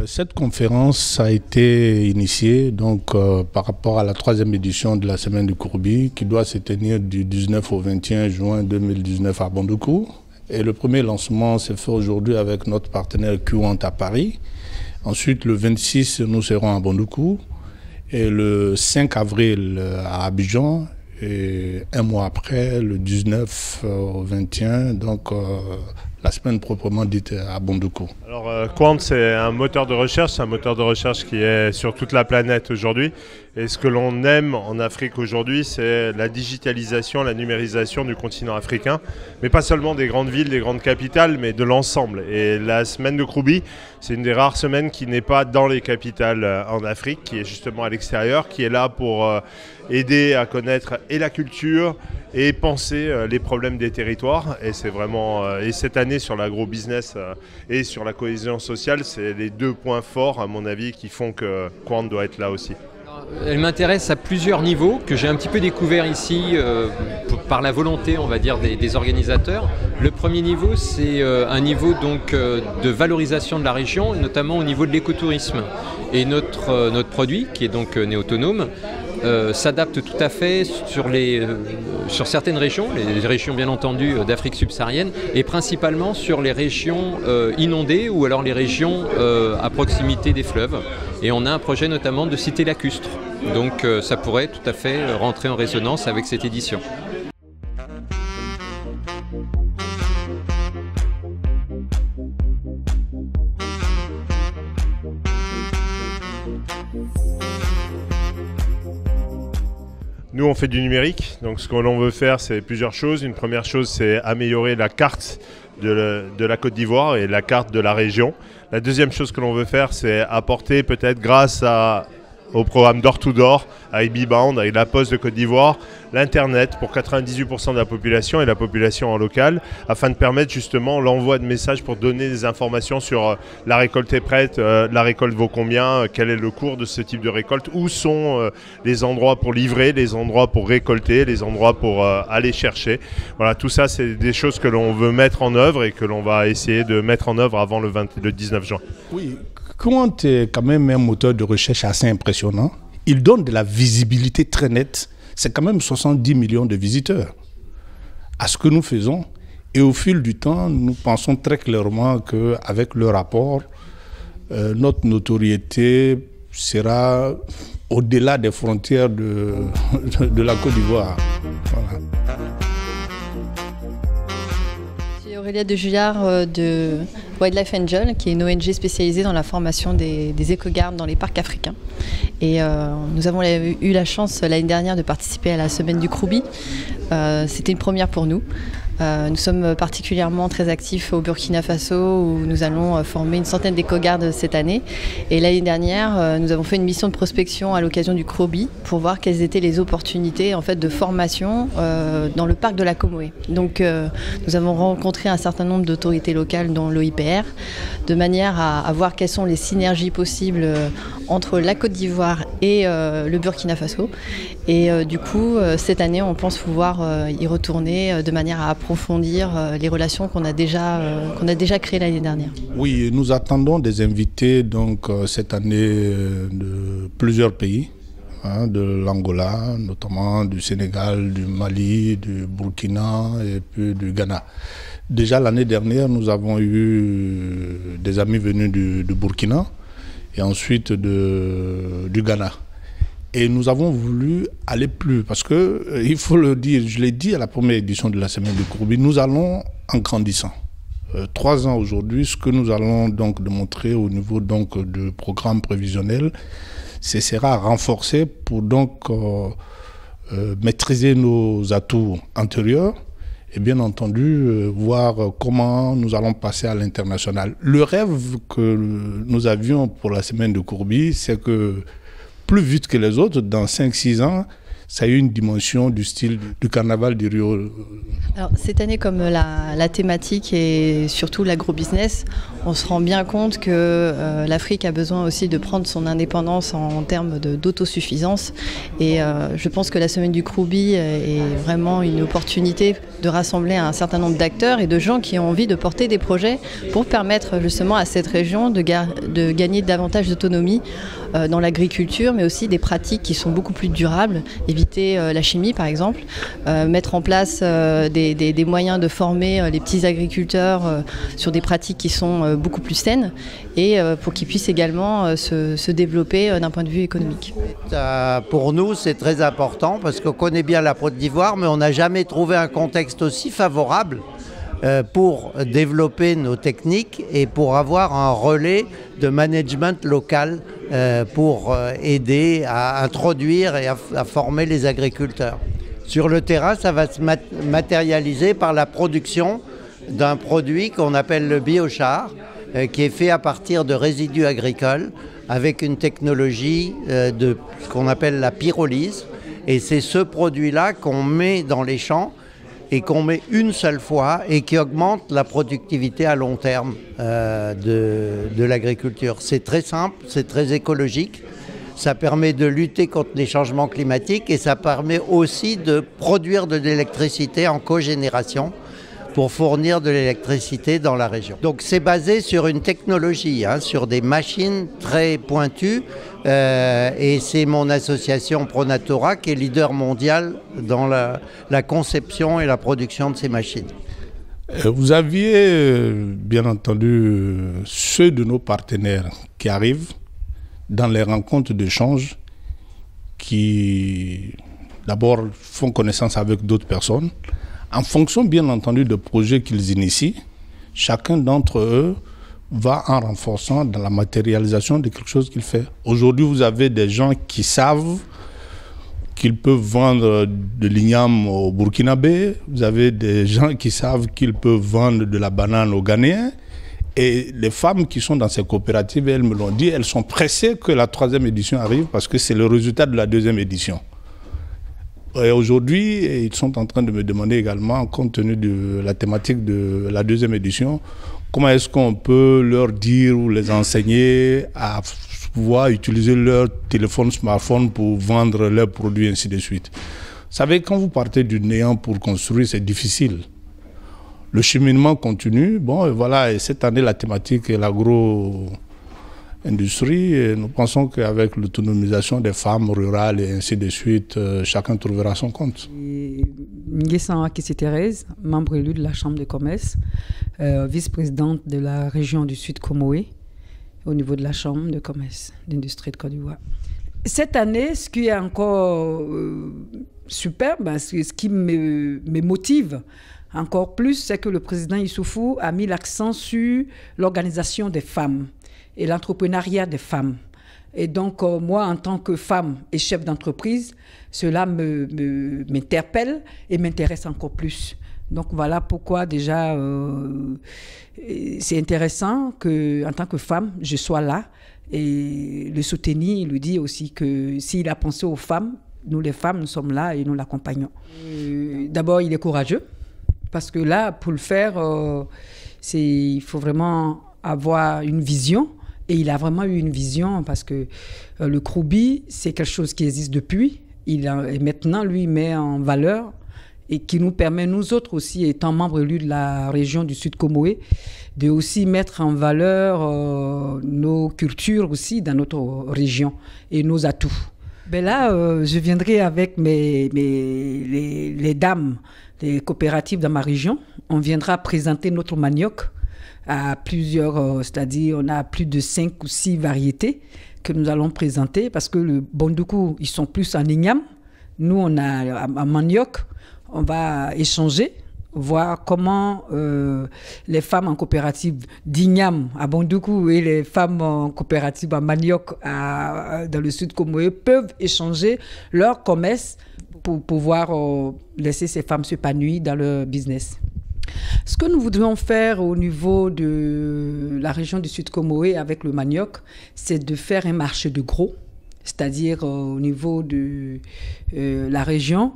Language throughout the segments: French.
Cette conférence a été initiée par rapport à la 3e édition de la Semaine du Courbi qui doit se tenir du 19 au 21 juin 2019 à Bondoukou. Et le premier lancement s'est fait aujourd'hui avec notre partenaire Quant à Paris. Ensuite, le 26, nous serons à Bondoukou. Et le 5 avril à Abidjan. Et un mois après, le 19 au 21, la semaine proprement dite à Bondoukou. Alors Quant, c'est un moteur de recherche, qui est sur toute la planète aujourd'hui. Et ce que l'on aime en Afrique aujourd'hui, c'est la digitalisation, la numérisation du continent africain. Mais pas seulement des grandes villes, des grandes capitales, mais de l'ensemble. Et la semaine de Kroubi, c'est une des rares semaines qui n'est pas dans les capitales en Afrique, qui est justement à l'extérieur, qui est là pour aider à connaître et la culture et penser les problèmes des territoires. Et c'est vraiment, et cette année sur l'agro-business et sur la cohésion sociale, c'est les deux points forts à mon avis qui font que Quant doit être là aussi. Elle m'intéresse à plusieurs niveaux que j'ai un petit peu découvert ici par la volonté, on va dire, des organisateurs. Le premier niveau, c'est un niveau de valorisation de la région, notamment au niveau de l'écotourisme. Et notre produit, qui est donc néautonome, s'adapte tout à fait sur certaines régions, les régions bien entendu d'Afrique subsaharienne, et principalement sur les régions inondées ou alors les régions à proximité des fleuves. Et on a un projet notamment de cité lacustre. Donc ça pourrait tout à fait rentrer en résonance avec cette édition. Nous, on fait du numérique, donc ce que l'on veut faire, c'est plusieurs choses. Une première chose, c'est améliorer la carte de la Côte d'Ivoire et la carte de la région. La deuxième chose que l'on veut faire, c'est apporter peut-être grâce au programme Door to Door, à IBIBound, avec la Poste de Côte d'Ivoire, l'Internet pour 98% de la population et la population en local, afin de permettre justement l'envoi de messages pour donner des informations sur la récolte est prête, la récolte vaut combien, quel est le cours de ce type de récolte, où sont les endroits pour livrer, les endroits pour récolter, les endroits pour aller chercher. Voilà, tout ça, c'est des choses que l'on veut mettre en œuvre et que l'on va essayer de mettre en œuvre avant le 19 juin. Oui. Quant est quand même un moteur de recherche assez impressionnant. Il donne de la visibilité très nette. C'est quand même 70 millions de visiteurs à ce que nous faisons. Et au fil du temps, nous pensons très clairement qu'avec le rapport, notre notoriété sera au-delà des frontières de la Côte d'Ivoire. Voilà. Aurélia de Juillard de Wildlife Angel, qui est une ONG spécialisée dans la formation des éco-gardes dans les parcs africains. Et nous avons eu la chance l'année dernière de participer à la Semaine du Kroubi. C'était une première pour nous. Nous sommes particulièrement très actifs au Burkina Faso où nous allons former une centaine d'éco-gardes cette année. Et l'année dernière, nous avons fait une mission de prospection à l'occasion du Kroubi pour voir quelles étaient les opportunités en fait, de formation dans le parc de la Comoé. Donc nous avons rencontré un certain nombre d'autorités locales dont l'OIPR de manière à voir quelles sont les synergies possibles entre la Côte d'Ivoire et le Burkina Faso. Et du coup, cette année, on pense pouvoir y retourner de manière à approfondir les relations qu'on a déjà créées l'année dernière. Oui, nous attendons des invités cette année de plusieurs pays, de l'Angola, notamment du Sénégal, du Mali, du Burkina et puis du Ghana. Déjà l'année dernière, nous avons eu des amis venus du Burkina et ensuite du Ghana. Et nous avons voulu aller plus parce que, il faut le dire, je l'ai dit à la première édition de la Semaine du Kroubi, nous allons en grandissant. 3 ans aujourd'hui, ce que nous allons donc démontrer au niveau du programme prévisionnel, ce sera renforcé pour maîtriser nos atouts antérieurs et bien entendu voir comment nous allons passer à l'international. Le rêve que nous avions pour la Semaine du Kroubi, c'est que plus vite que les autres, dans 5-6 ans, ça a eu une dimension du style du carnaval du Rio. Alors, cette année, comme la thématique est surtout l'agro-business, on se rend bien compte que l'Afrique a besoin aussi de prendre son indépendance en termes d'autosuffisance. Et je pense que la Semaine du Kroubi est vraiment une opportunité de rassembler un certain nombre d'acteurs et de gens qui ont envie de porter des projets pour permettre justement à cette région de gagner davantage d'autonomie dans l'agriculture, mais aussi des pratiques qui sont beaucoup plus durables, éviter la chimie par exemple, mettre en place des moyens de former les petits agriculteurs sur des pratiques qui sont beaucoup plus saines et pour qu'ils puissent également se développer d'un point de vue économique. Pour nous, c'est très important parce qu'on connaît bien la Côte d'Ivoire, mais on n'a jamais trouvé un contexte aussi favorable pour développer nos techniques et pour avoir un relais de management local pour aider à introduire et à former les agriculteurs. Sur le terrain, ça va se matérialiser par la production d'un produit qu'on appelle le biochar, qui est fait à partir de résidus agricoles avec une technologie de ce qu'on appelle la pyrolyse. Et c'est ce produit-là qu'on met dans les champs et qu'on met une seule fois et qui augmente la productivité à long terme de l'agriculture. C'est très simple, c'est très écologique. Ça permet de lutter contre les changements climatiques et ça permet aussi de produire de l'électricité en cogénération pour fournir de l'électricité dans la région. Donc c'est basé sur une technologie, sur des machines très pointues et c'est mon association Pronatura qui est leader mondial dans la conception et la production de ces machines. Vous aviez bien entendu ceux de nos partenaires qui arrivent dans les rencontres d'échange qui d'abord font connaissance avec d'autres personnes. En fonction, bien entendu, de projets qu'ils initient, chacun d'entre eux va en renforçant dans la matérialisation de quelque chose qu'il fait. Aujourd'hui, vous avez des gens qui savent qu'ils peuvent vendre de l'igname au Burkinabé. Vous avez des gens qui savent qu'ils peuvent vendre de la banane aux Ghanéens. Et les femmes qui sont dans ces coopératives, elles me l'ont dit, elles sont pressées que la 3e édition arrive parce que c'est le résultat de la 2e édition. Et aujourd'hui, ils sont en train de me demander également, compte tenu de la thématique de la 2e édition, comment est-ce qu'on peut leur dire ou les enseigner à pouvoir utiliser leur téléphone smartphone pour vendre leurs produits, ainsi de suite. Vous savez, quand vous partez du néant pour construire, c'est difficile. Le cheminement continue. Bon, et voilà, et cette année, la thématique est l'agro-industrie. Et nous pensons qu'avec l'autonomisation des femmes rurales et ainsi de suite, chacun trouvera son compte. Nguessan Thérèse, membre élue de la Chambre de commerce, vice-présidente de la région du Sud Comoé, au niveau de la Chambre de commerce d'industrie de Côte d'Ivoire. Cette année, ce qui est encore superbe, ce qui me motive encore plus, c'est que le président Issoufou a mis l'accent sur l'organisation des femmes et l'entrepreneuriat des femmes. Et donc, moi, en tant que femme et chef d'entreprise, cela m'interpelle et m'intéresse encore plus. Donc, voilà pourquoi déjà, c'est intéressant qu'en tant que femme, je sois là. Et le soutenir, il lui dit aussi que s'il a pensé aux femmes, nous les femmes, nous sommes là et nous l'accompagnons. D'abord, il est courageux. Parce que là, pour le faire, il faut vraiment avoir une vision. Et il a vraiment eu une vision parce que le Kroubi, c'est quelque chose qui existe depuis. Et maintenant, lui, il met en valeur et qui nous permet, nous autres aussi, étant membres élus de la région du Sud Comoé, de aussi mettre en valeur nos cultures aussi dans notre région et nos atouts. Ben là, je viendrai avec les dames des coopératives dans ma région. On viendra présenter notre manioc à plusieurs, c'est-à-dire on a plus de 5 ou 6 variétés que nous allons présenter parce que le Bondoukou, ils sont plus en igname. Nous, on a un manioc. On va échanger, voir comment les femmes en coopérative d'igname à Bondoukou et les femmes en coopérative à manioc dans le Sud Comoé peuvent échanger leur commerce pour pouvoir laisser ces femmes s'épanouir dans leur business. Ce que nous voudrions faire au niveau de la région du Sud Comoé avec le manioc, c'est de faire un marché de gros, c'est-à-dire au niveau de la région,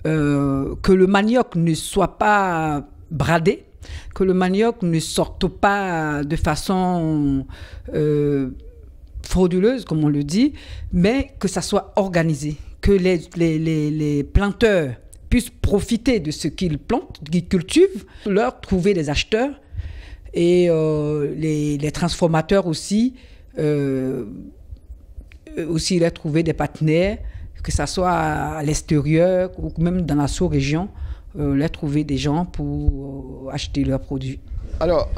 que le manioc ne soit pas bradé, que le manioc ne sorte pas de façon frauduleuse, comme on le dit, mais que ça soit organisé, que les planteurs puissent profiter de ce qu'ils plantent, qu'ils cultivent, leur trouver des acheteurs et les transformateurs aussi leur trouver des partenaires, que ce soit à l'extérieur ou même dans la sous-région, leur trouver des gens pour acheter leurs produits. Alors,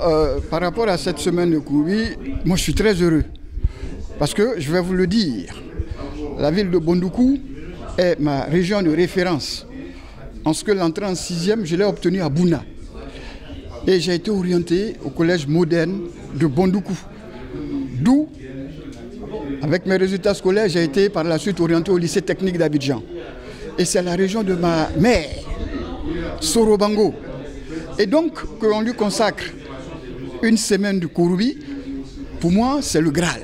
par rapport à cette semaine de Kouroubi, moi je suis très heureux. Parce que, je vais vous le dire, la ville de Bondoukou est ma région de référence. En ce que l'entrée en 6e, je l'ai obtenue à Bouna. Et j'ai été orienté au collège moderne de Bondoukou. D'où, avec mes résultats scolaires, j'ai été par la suite orienté au lycée technique d'Abidjan. Et c'est la région de ma mère, Sorobango. Et donc, qu'on lui consacre une semaine de Kouroubi, pour moi, c'est le Graal.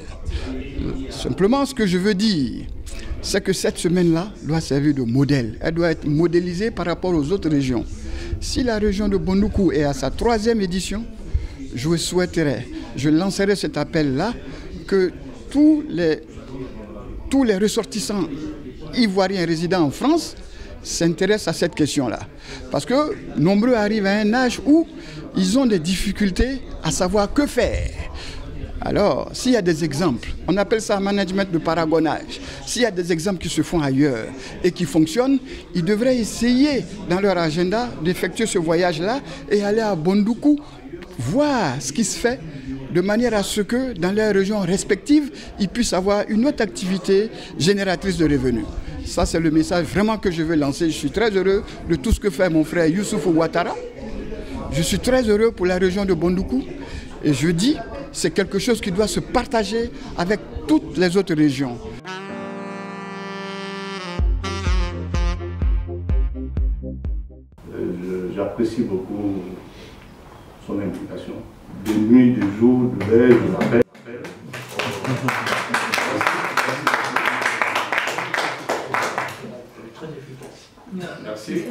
Simplement, ce que je veux dire, c'est que cette semaine-là doit servir de modèle. Elle doit être modélisée par rapport aux autres régions. Si la région de Bondoukou est à sa 3e édition, je souhaiterais, je lancerai cet appel-là, que tous les ressortissants ivoiriens résidant en France s'intéressent à cette question-là. Parce que nombreux arrivent à un âge où ils ont des difficultés à savoir que faire. Alors, s'il y a des exemples, on appelle ça management de paragonnage, s'il y a des exemples qui se font ailleurs et qui fonctionnent, ils devraient essayer dans leur agenda d'effectuer ce voyage-là et aller à Bondoukou, voir ce qui se fait, de manière à ce que dans leurs régions respectives, ils puissent avoir une autre activité génératrice de revenus. Ça, c'est le message vraiment que je veux lancer. Je suis très heureux de tout ce que fait mon frère Youssouf Ouattara. Je suis très heureux pour la région de Bondoukou. Et je dis, c'est quelque chose qui doit se partager avec toutes les autres régions. J'apprécie beaucoup son implication. De nuit, de jour, de veille, de l'appel. Très efficace. Merci.